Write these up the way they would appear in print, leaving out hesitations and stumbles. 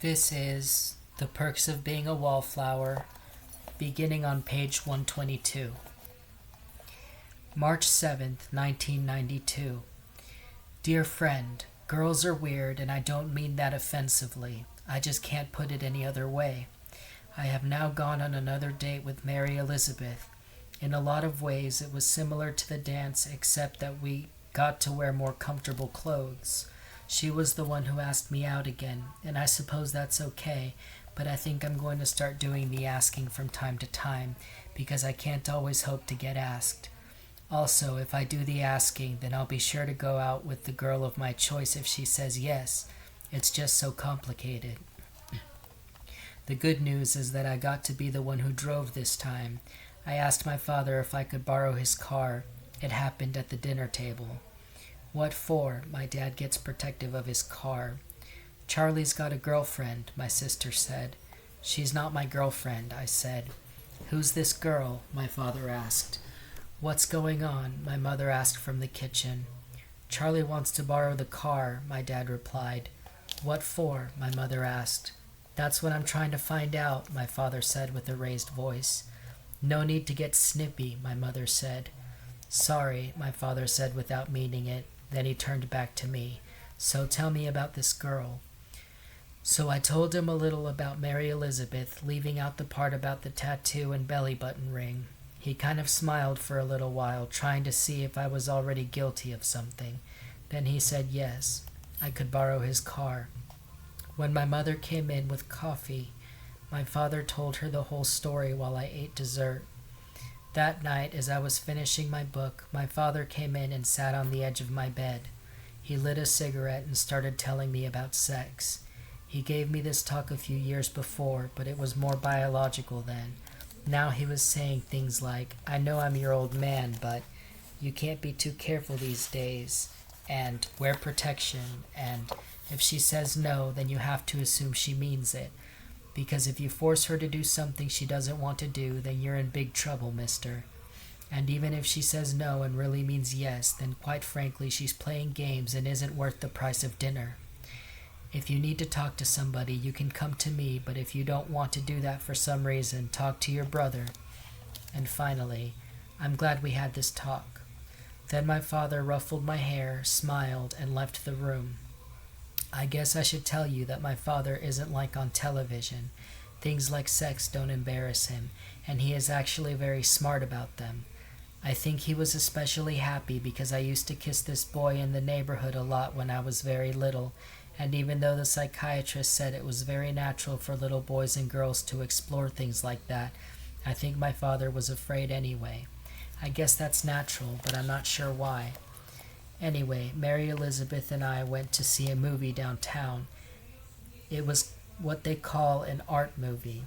This is The Perks of Being a Wallflower, beginning on page 122. March 7th, 1992. Dear friend, girls are weird, and I don't mean that offensively. I just can't put it any other way. I have now gone on another date with Mary Elizabeth. In a lot of ways, it was similar to the dance, except that we got to wear more comfortable clothes. She was the one who asked me out again, and I suppose that's okay, but I think I'm going to start doing the asking from time to time, because I can't always hope to get asked. Also, if I do the asking, then I'll be sure to go out with the girl of my choice if she says yes. It's just so complicated. The good news is that I got to be the one who drove this time. I asked my father if I could borrow his car. It happened at the dinner table. What for? My dad gets protective of his car. Charlie's got a girlfriend, my sister said. She's not my girlfriend, I said. Who's this girl? My father asked. What's going on? My mother asked from the kitchen. Charlie wants to borrow the car, my dad replied. What for? My mother asked. That's what I'm trying to find out, my father said with a raised voice. No need to get snippy, my mother said. Sorry, my father said without meaning it. Then he turned back to me. So tell me about this girl. So I told him a little about Mary Elizabeth, leaving out the part about the tattoo and belly button ring. He kind of smiled for a little while, trying to see if I was already guilty of something. Then he said yes, I could borrow his car. When my mother came in with coffee, my father told her the whole story while I ate dessert. That night, as I was finishing my book, my father came in and sat on the edge of my bed. He lit a cigarette and started telling me about sex. He gave me this talk a few years before, but it was more biological then. Now he was saying things like, I know I'm your old man, but you can't be too careful these days, and wear protection, and if she says no, then you have to assume she means it. Because if you force her to do something she doesn't want to do, then you're in big trouble, mister. And even if she says no and really means yes, then quite frankly she's playing games and isn't worth the price of dinner. If you need to talk to somebody, you can come to me, but if you don't want to do that for some reason, talk to your brother. And finally, I'm glad we had this talk. Then my father ruffled my hair, smiled, and left the room. I guess I should tell you that my father isn't like on television. Things like sex don't embarrass him, and he is actually very smart about them. I think he was especially happy because I used to kiss this boy in the neighborhood a lot when I was very little, and even though the psychiatrist said it was very natural for little boys and girls to explore things like that, I think my father was afraid anyway. I guess that's natural, but I'm not sure why. Anyway, Mary Elizabeth and I went to see a movie downtown. It was what they call an art movie.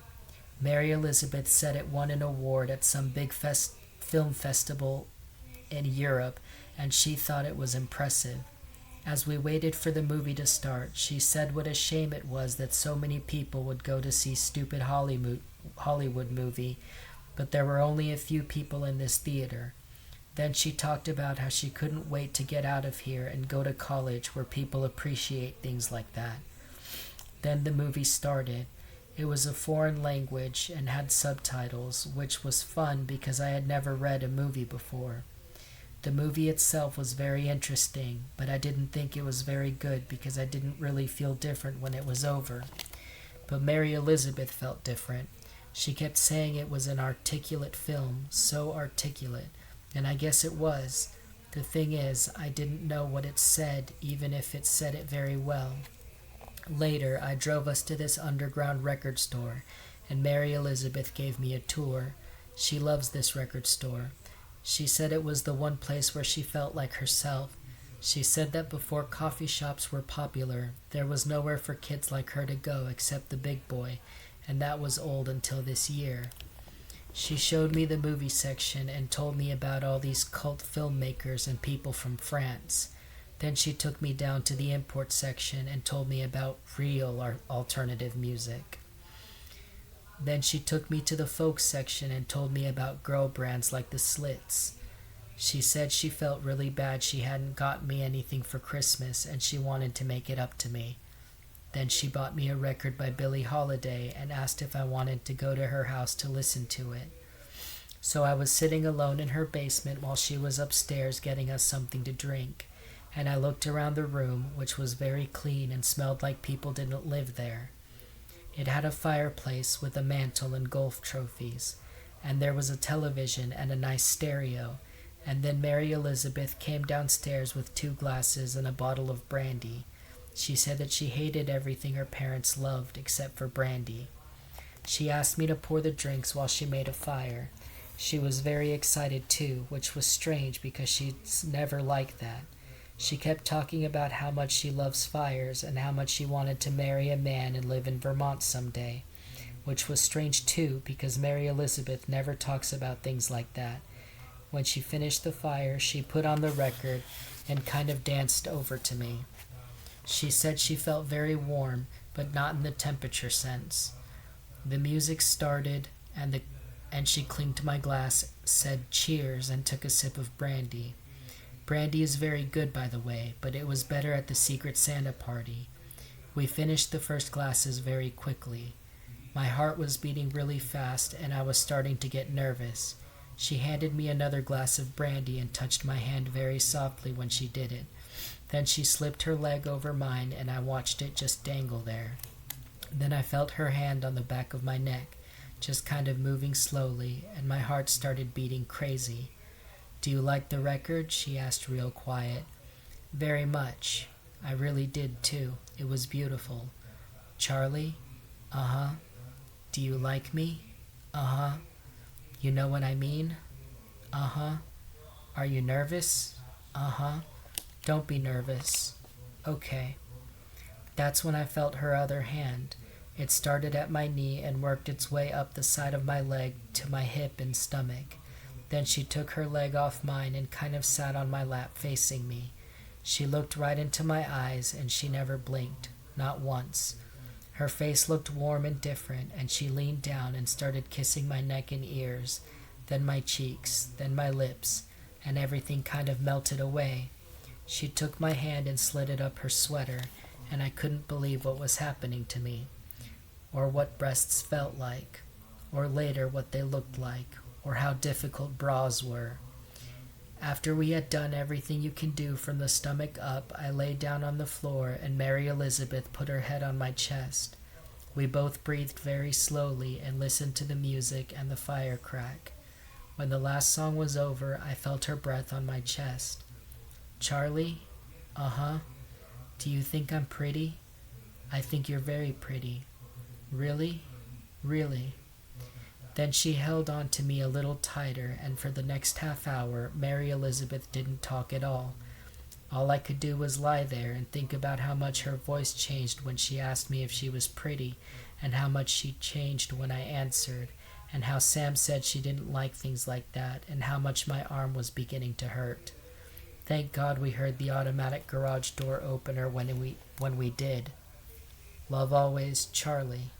Mary Elizabeth said it won an award at some big film festival in Europe, and she thought it was impressive. As we waited for the movie to start, she said what a shame it was that so many people would go to see stupid Hollywood movie, but there were only a few people in this theater. Then she talked about how she couldn't wait to get out of here and go to college where people appreciate things like that. Then the movie started. It was a foreign language and had subtitles, which was fun because I had never read a movie before. The movie itself was very interesting, but I didn't think it was very good because I didn't really feel different when it was over. But Mary Elizabeth felt different. She kept saying it was an articulate film, so articulate. And I guess it was. The thing is, I didn't know what it said, even if it said it very well. Later, I drove us to this underground record store, and Mary Elizabeth gave me a tour. She loves this record store. She said it was the one place where she felt like herself. She said that before coffee shops were popular, there was nowhere for kids like her to go except the big boy, and that was old until this year. She showed me the movie section and told me about all these cult filmmakers and people from France. Then she took me down to the import section and told me about real alternative music. Then she took me to the folk section and told me about girl brands like the Slits. She said she felt really bad she hadn't got me anything for Christmas and she wanted to make it up to me. Then she bought me a record by Billie Holiday and asked if I wanted to go to her house to listen to it. So I was sitting alone in her basement while she was upstairs getting us something to drink, and I looked around the room, which was very clean and smelled like people didn't live there. It had a fireplace with a mantel and golf trophies, and there was a television and a nice stereo, and then Mary Elizabeth came downstairs with 2 glasses and a bottle of brandy. She said that she hated everything her parents loved except for brandy. She asked me to pour the drinks while she made a fire. She was very excited too, which was strange because she's never like that. She kept talking about how much she loves fires and how much she wanted to marry a man and live in Vermont someday, which was strange too because Mary Elizabeth never talks about things like that. When she finished the fire, she put on the record and kind of danced over to me. She said she felt very warm, but not in the temperature sense. The music started, and she clinked my glass, said cheers, and took a sip of brandy. Brandy is very good, by the way, but it was better at the Secret Santa party. We finished the first glasses very quickly. My heart was beating really fast, and I was starting to get nervous. She handed me another glass of brandy and touched my hand very softly when she did it. Then she slipped her leg over mine, and I watched it just dangle there. Then I felt her hand on the back of my neck, just kind of moving slowly, and my heart started beating crazy. "Do you like the record?" she asked real quiet. "Very much. I really did, too. It was beautiful." "Charlie?" "Uh-huh." "Do you like me?" "Uh-huh." "You know what I mean?" "Uh-huh." "Are you nervous?" "Uh-huh." "Don't be nervous." "Okay." That's when I felt her other hand. It started at my knee and worked its way up the side of my leg to my hip and stomach. Then she took her leg off mine and kind of sat on my lap facing me. She looked right into my eyes and she never blinked, not once. Her face looked warm and different, and she leaned down and started kissing my neck and ears, then my cheeks, then my lips, and everything kind of melted away. She took my hand and slid it up her sweater, and I couldn't believe what was happening to me, or what breasts felt like, or later what they looked like, or how difficult bras were. After we had done everything you can do from the stomach up, I lay down on the floor and Mary Elizabeth put her head on my chest. We both breathed very slowly and listened to the music and the fire crack. When the last song was over, I felt her breath on my chest. "Charlie?" "Uh-huh." "Do you think I'm pretty?" "I think you're very pretty." "Really?" "Really." Then she held on to me a little tighter, and for the next half hour, Mary Elizabeth didn't talk at all. All I could do was lie there and think about how much her voice changed when she asked me if she was pretty, and how much she changed when I answered, and how Sam said she didn't like things like that, and how much my arm was beginning to hurt. Thank God we heard the automatic garage door opener when we did. Love always, Charlie.